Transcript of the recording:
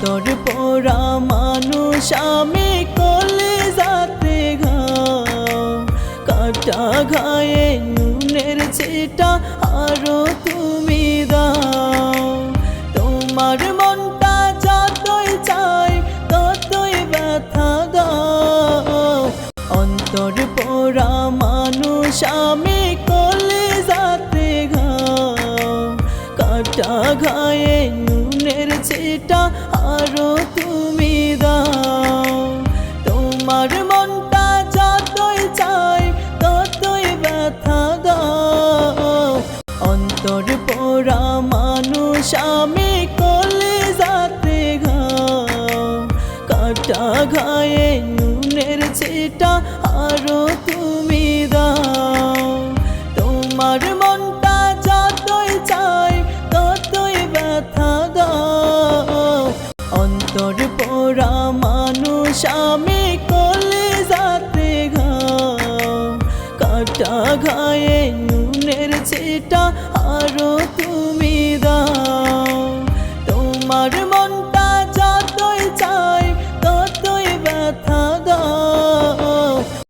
অন্তর পোড়া মানুষ আমি কলিজাতে ঘাও, কাটা ঘায়ে নুনের ছিটা আরো তুমি দাও। তোমার মনটা যতই চাই ততই ব্যথা দাও। অন্তর পোড়া মানুষ আমি কলিজাতে ঘাও, কাটা ঘায়ে নুনের ছিটা আরো তুমি দাও। তোমার মনটা যতই চাই ততই ব্যথা দাও। অন্তর পোড়া মানুষ আমি কলিজাতে ঘাও, কাটা ঘায়ে নুনের ছিটা আরো তুমি দাও। তোমার মনটা যতই চাই ততই ব্যথা দাও। অন্তর পোড়া মানুষ আমি কলিজাতে ঘাও, কাটা ঘায়ে নুনের ছিটা আরো